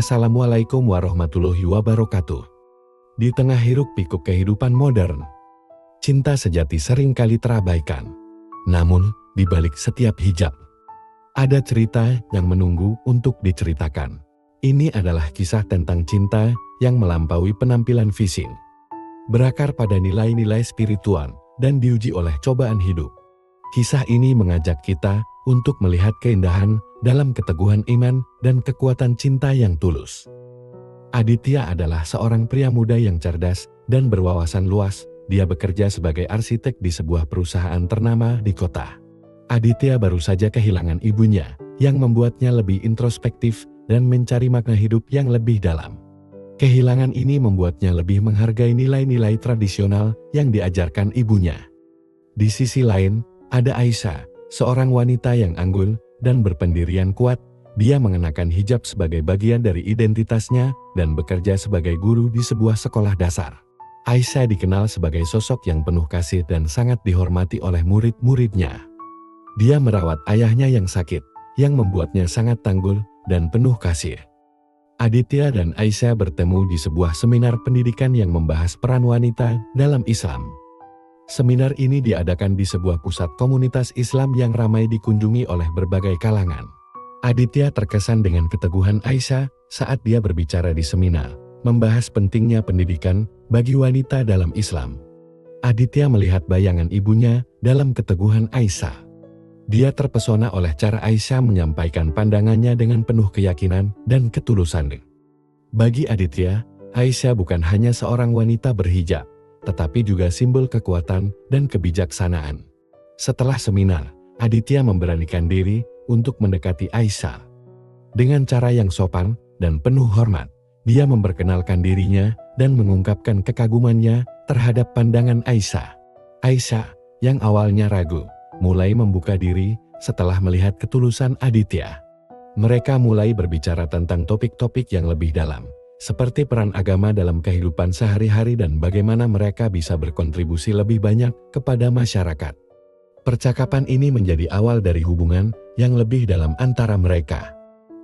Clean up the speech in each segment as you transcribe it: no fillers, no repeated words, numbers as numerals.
Assalamualaikum warahmatullahi wabarakatuh. Di tengah hiruk-pikuk kehidupan modern, cinta sejati sering kali terabaikan. Namun, di balik setiap hijab, ada cerita yang menunggu untuk diceritakan. Ini adalah kisah tentang cinta yang melampaui penampilan fisik, berakar pada nilai-nilai spiritual, dan diuji oleh cobaan hidup. Kisah ini mengajak kita untuk melihat keindahan dalam keteguhan iman dan kekuatan cinta yang tulus. Aditya adalah seorang pria muda yang cerdas dan berwawasan luas. Dia bekerja sebagai arsitek di sebuah perusahaan ternama di kota. Aditya baru saja kehilangan ibunya, yang membuatnya lebih introspektif dan mencari makna hidup yang lebih dalam. Kehilangan ini membuatnya lebih menghargai nilai-nilai tradisional yang diajarkan ibunya. Di sisi lain, ada Aisyah, seorang wanita yang anggun dan berpendirian kuat. Dia mengenakan hijab sebagai bagian dari identitasnya dan bekerja sebagai guru di sebuah sekolah dasar. Aisyah dikenal sebagai sosok yang penuh kasih dan sangat dihormati oleh murid-muridnya. Dia merawat ayahnya yang sakit, yang membuatnya sangat tanggul dan penuh kasih. Aditya dan Aisyah bertemu di sebuah seminar pendidikan yang membahas peran wanita dalam Islam. Seminar ini diadakan di sebuah pusat komunitas Islam yang ramai dikunjungi oleh berbagai kalangan. Aditya terkesan dengan keteguhan Aisyah saat dia berbicara di seminar, membahas pentingnya pendidikan bagi wanita dalam Islam. Aditya melihat bayangan ibunya dalam keteguhan Aisyah. Dia terpesona oleh cara Aisyah menyampaikan pandangannya dengan penuh keyakinan dan ketulusan. Bagi Aditya, Aisyah bukan hanya seorang wanita berhijab, tetapi juga simbol kekuatan dan kebijaksanaan. Setelah seminar, Aditya memberanikan diri untuk mendekati Aisyah. Dengan cara yang sopan dan penuh hormat, dia memperkenalkan dirinya dan mengungkapkan kekagumannya terhadap pandangan Aisyah. Aisyah, yang awalnya ragu, mulai membuka diri setelah melihat ketulusan Aditya. Mereka mulai berbicara tentang topik-topik yang lebih dalam, seperti peran agama dalam kehidupan sehari-hari dan bagaimana mereka bisa berkontribusi lebih banyak kepada masyarakat. Percakapan ini menjadi awal dari hubungan yang lebih dalam antara mereka.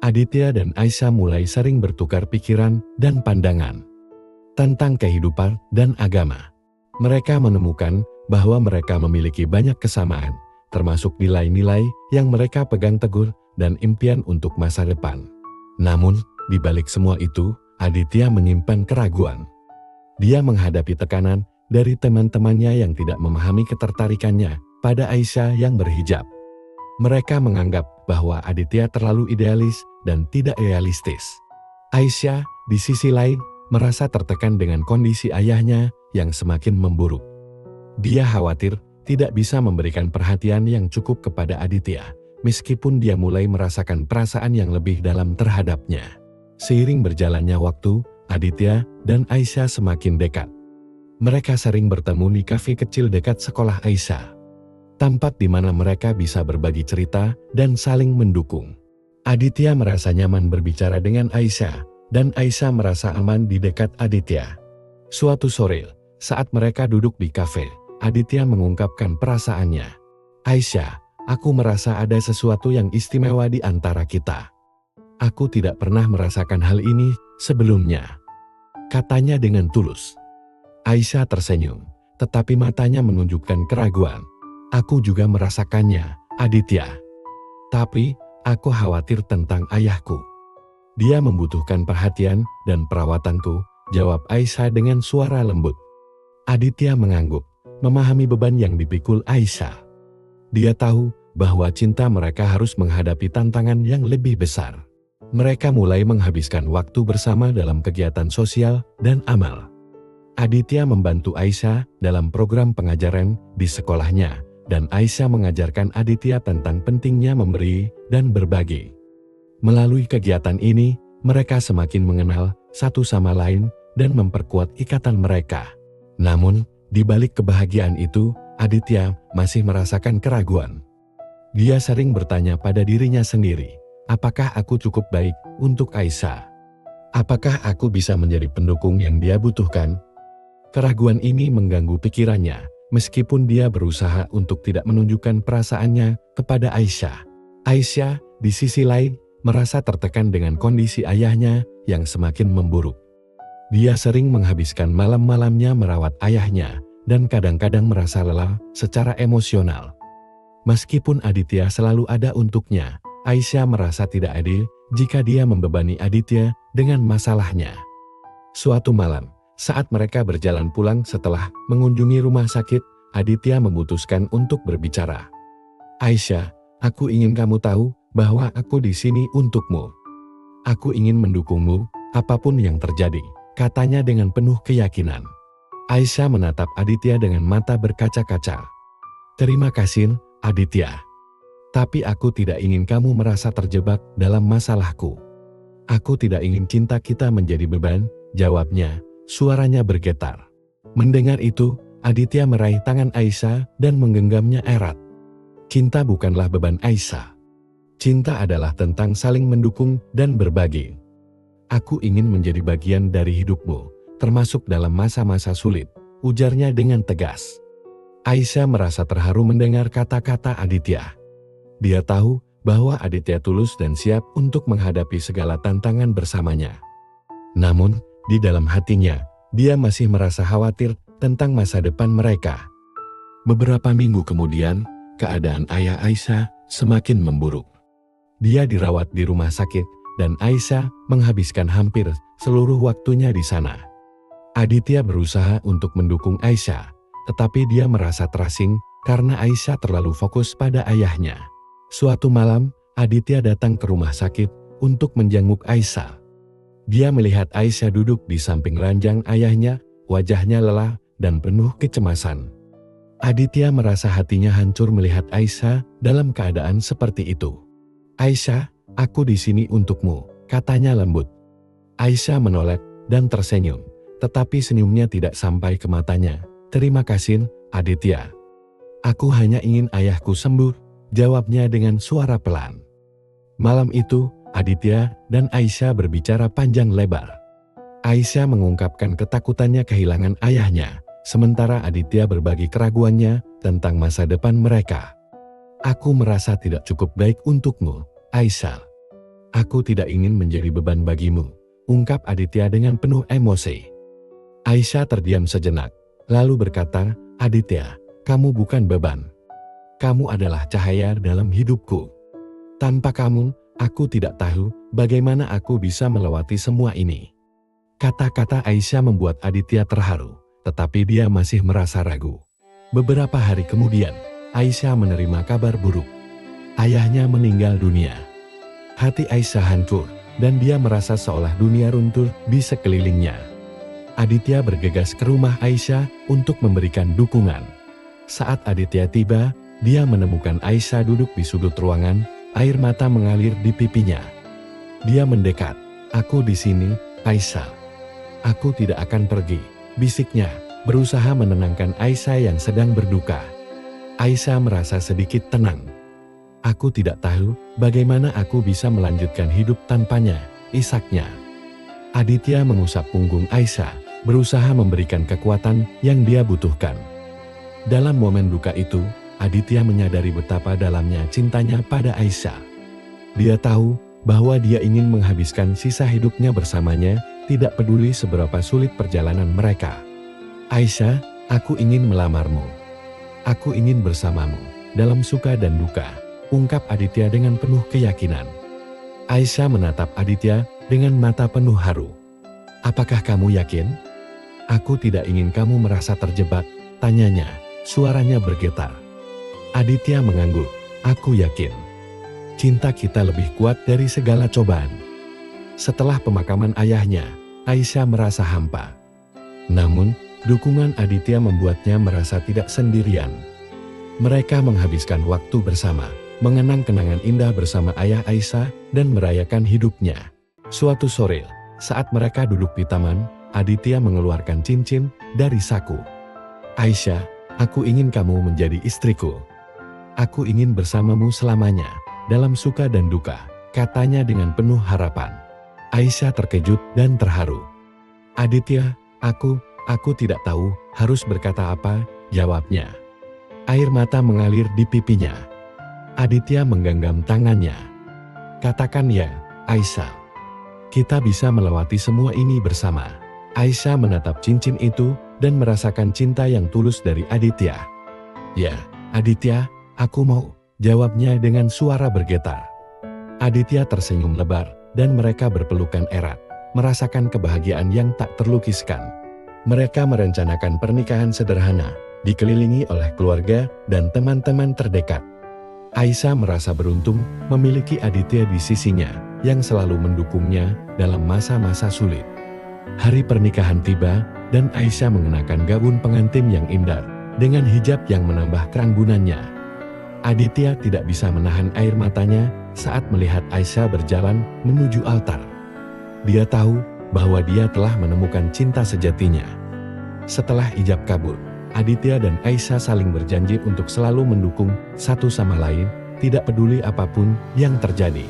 Aditya dan Aisyah mulai sering bertukar pikiran dan pandangan tentang kehidupan dan agama. Mereka menemukan bahwa mereka memiliki banyak kesamaan, termasuk nilai-nilai yang mereka pegang teguh dan impian untuk masa depan. Namun, di balik semua itu, Aditya menyimpan keraguan. Dia menghadapi tekanan dari teman-temannya yang tidak memahami ketertarikannya pada Aisyah yang berhijab. Mereka menganggap bahwa Aditya terlalu idealis dan tidak realistis. Aisyah, di sisi lain, merasa tertekan dengan kondisi ayahnya yang semakin memburuk. Dia khawatir tidak bisa memberikan perhatian yang cukup kepada Aditya, meskipun dia mulai merasakan perasaan yang lebih dalam terhadapnya. Seiring berjalannya waktu, Aditya dan Aisyah semakin dekat. Mereka sering bertemu di kafe kecil dekat sekolah Aisyah, tempat di mana mereka bisa berbagi cerita dan saling mendukung. Aditya merasa nyaman berbicara dengan Aisyah, dan Aisyah merasa aman di dekat Aditya. Suatu sore, saat mereka duduk di kafe, Aditya mengungkapkan perasaannya. "Aisyah, aku merasa ada sesuatu yang istimewa di antara kita. Aku tidak pernah merasakan hal ini sebelumnya," katanya dengan tulus. Aisyah tersenyum, tetapi matanya menunjukkan keraguan. "Aku juga merasakannya, Aditya. Tapi, aku khawatir tentang ayahku. Dia membutuhkan perhatian dan perawatanku," jawab Aisyah dengan suara lembut. Aditya mengangguk, memahami beban yang dipikul Aisyah. Dia tahu bahwa cinta mereka harus menghadapi tantangan yang lebih besar. Mereka mulai menghabiskan waktu bersama dalam kegiatan sosial dan amal. Aditya membantu Aisyah dalam program pengajaran di sekolahnya, dan Aisyah mengajarkan Aditya tentang pentingnya memberi dan berbagi. Melalui kegiatan ini, mereka semakin mengenal satu sama lain dan memperkuat ikatan mereka. Namun, di balik kebahagiaan itu, Aditya masih merasakan keraguan. Dia sering bertanya pada dirinya sendiri, apakah aku cukup baik untuk Aisyah? Apakah aku bisa menjadi pendukung yang dia butuhkan? Keraguan ini mengganggu pikirannya, meskipun dia berusaha untuk tidak menunjukkan perasaannya kepada Aisyah. Aisyah, di sisi lain, merasa tertekan dengan kondisi ayahnya yang semakin memburuk. Dia sering menghabiskan malam-malamnya merawat ayahnya dan kadang-kadang merasa lelah secara emosional. Meskipun Aditya selalu ada untuknya, Aisyah merasa tidak adil jika dia membebani Aditya dengan masalahnya. Suatu malam, saat mereka berjalan pulang setelah mengunjungi rumah sakit, Aditya memutuskan untuk berbicara. "Aisyah, aku ingin kamu tahu bahwa aku di sini untukmu. Aku ingin mendukungmu, apapun yang terjadi," katanya dengan penuh keyakinan. Aisyah menatap Aditya dengan mata berkaca-kaca. "Terima kasih, Aditya. Tapi aku tidak ingin kamu merasa terjebak dalam masalahku. Aku tidak ingin cinta kita menjadi beban," jawabnya, suaranya bergetar. Mendengar itu, Aditya meraih tangan Aisyah dan menggenggamnya erat. Cinta bukanlah beban Aisyah. Cinta adalah tentang saling mendukung dan berbagi. "Aku ingin menjadi bagian dari hidupmu, termasuk dalam masa-masa sulit," ujarnya dengan tegas. Aisyah merasa terharu mendengar kata-kata Aditya. Dia tahu bahwa Aditya tulus dan siap untuk menghadapi segala tantangan bersamanya. Namun, di dalam hatinya, dia masih merasa khawatir tentang masa depan mereka. Beberapa minggu kemudian, keadaan ayah Aisyah semakin memburuk. Dia dirawat di rumah sakit dan Aisyah menghabiskan hampir seluruh waktunya di sana. Aditya berusaha untuk mendukung Aisyah, tetapi dia merasa terasing karena Aisyah terlalu fokus pada ayahnya. Suatu malam, Aditya datang ke rumah sakit untuk menjenguk Aisyah. Dia melihat Aisyah duduk di samping ranjang ayahnya, wajahnya lelah dan penuh kecemasan. Aditya merasa hatinya hancur melihat Aisyah dalam keadaan seperti itu. "Aisyah, aku di sini untukmu," katanya lembut. Aisyah menoleh dan tersenyum, tetapi senyumnya tidak sampai ke matanya. "Terima kasih, Aditya. Aku hanya ingin ayahku sembuh," jawabnya dengan suara pelan. Malam itu, Aditya dan Aisyah berbicara panjang lebar. Aisyah mengungkapkan ketakutannya kehilangan ayahnya, sementara Aditya berbagi keraguannya tentang masa depan mereka. "Aku merasa tidak cukup baik untukmu, Aisyah. Aku tidak ingin menjadi beban bagimu," ungkap Aditya dengan penuh emosi. Aisyah terdiam sejenak, lalu berkata, "Aditya, kamu bukan beban. Kamu adalah cahaya dalam hidupku. Tanpa kamu, aku tidak tahu bagaimana aku bisa melewati semua ini." Kata-kata Aisyah membuat Aditya terharu, tetapi dia masih merasa ragu. Beberapa hari kemudian, Aisyah menerima kabar buruk. Ayahnya meninggal dunia. Hati Aisyah hancur, dan dia merasa seolah dunia runtuh di sekelilingnya. Aditya bergegas ke rumah Aisyah untuk memberikan dukungan. Saat Aditya tiba, dia menemukan Aisyah duduk di sudut ruangan, air mata mengalir di pipinya. Dia mendekat. "Aku di sini, Aisyah. Aku tidak akan pergi," bisiknya, berusaha menenangkan Aisyah yang sedang berduka. Aisyah merasa sedikit tenang. "Aku tidak tahu bagaimana aku bisa melanjutkan hidup tanpanya," isaknya. Aditya mengusap punggung Aisyah, berusaha memberikan kekuatan yang dia butuhkan. Dalam momen duka itu, Aditya menyadari betapa dalamnya cintanya pada Aisyah. Dia tahu bahwa dia ingin menghabiskan sisa hidupnya bersamanya, tidak peduli seberapa sulit perjalanan mereka. "Aisyah, aku ingin melamarmu. Aku ingin bersamamu, dalam suka dan duka," ungkap Aditya dengan penuh keyakinan. Aisyah menatap Aditya dengan mata penuh haru. "Apakah kamu yakin?" "Aku tidak ingin kamu merasa terjebak," tanyanya, suaranya bergetar. Aditya mengangguk. "Aku yakin. Cinta kita lebih kuat dari segala cobaan." Setelah pemakaman ayahnya, Aisyah merasa hampa. Namun, dukungan Aditya membuatnya merasa tidak sendirian. Mereka menghabiskan waktu bersama, mengenang kenangan indah bersama ayah Aisyah dan merayakan hidupnya. Suatu sore, saat mereka duduk di taman, Aditya mengeluarkan cincin dari saku. "Aisyah, aku ingin kamu menjadi istriku. Aku ingin bersamamu selamanya, dalam suka dan duka," katanya dengan penuh harapan. Aisyah terkejut dan terharu. "Aditya, aku tidak tahu harus berkata apa," jawabnya. Air mata mengalir di pipinya. Aditya menggenggam tangannya. "Katakan ya," Aisyah. Kita bisa melewati semua ini bersama. Aisyah menatap cincin itu dan merasakan cinta yang tulus dari Aditya. Ya, Aditya, aku mau, jawabnya dengan suara bergetar. Aditya tersenyum lebar dan mereka berpelukan erat, merasakan kebahagiaan yang tak terlukiskan. Mereka merencanakan pernikahan sederhana, dikelilingi oleh keluarga dan teman-teman terdekat. Aisyah merasa beruntung memiliki Aditya di sisinya, yang selalu mendukungnya dalam masa-masa sulit. Hari pernikahan tiba, dan Aisyah mengenakan gaun pengantin yang indah, dengan hijab yang menambah kerangbunannya. Aditya tidak bisa menahan air matanya saat melihat Aisyah berjalan menuju altar. Dia tahu bahwa dia telah menemukan cinta sejatinya. Setelah ijab kabul, Aditya dan Aisyah saling berjanji untuk selalu mendukung satu sama lain, tidak peduli apapun yang terjadi.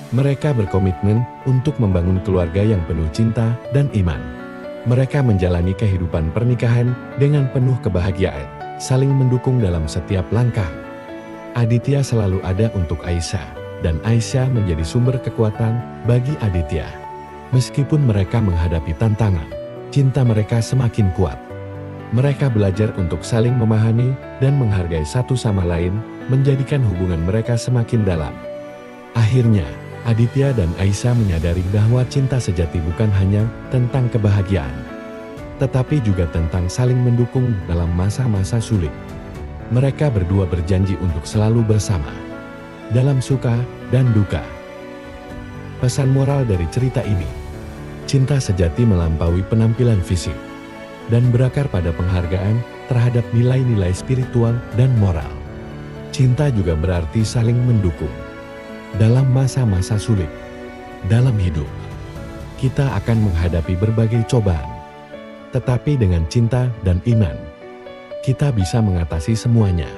Mereka berkomitmen untuk membangun keluarga yang penuh cinta dan iman. Mereka menjalani kehidupan pernikahan dengan penuh kebahagiaan, saling mendukung dalam setiap langkah. Aditya selalu ada untuk Aisyah, dan Aisyah menjadi sumber kekuatan bagi Aditya. Meskipun mereka menghadapi tantangan, cinta mereka semakin kuat. Mereka belajar untuk saling memahami dan menghargai satu sama lain, menjadikan hubungan mereka semakin dalam. Akhirnya, Aditya dan Aisyah menyadari bahwa cinta sejati bukan hanya tentang kebahagiaan, tetapi juga tentang saling mendukung dalam masa-masa sulit. Mereka berdua berjanji untuk selalu bersama, dalam suka dan duka. Pesan moral dari cerita ini, cinta sejati melampaui penampilan fisik, dan berakar pada penghargaan terhadap nilai-nilai spiritual dan moral. Cinta juga berarti saling mendukung. Dalam masa-masa sulit, dalam hidup, kita akan menghadapi berbagai cobaan. Tetapi dengan cinta dan iman, kita bisa mengatasi semuanya.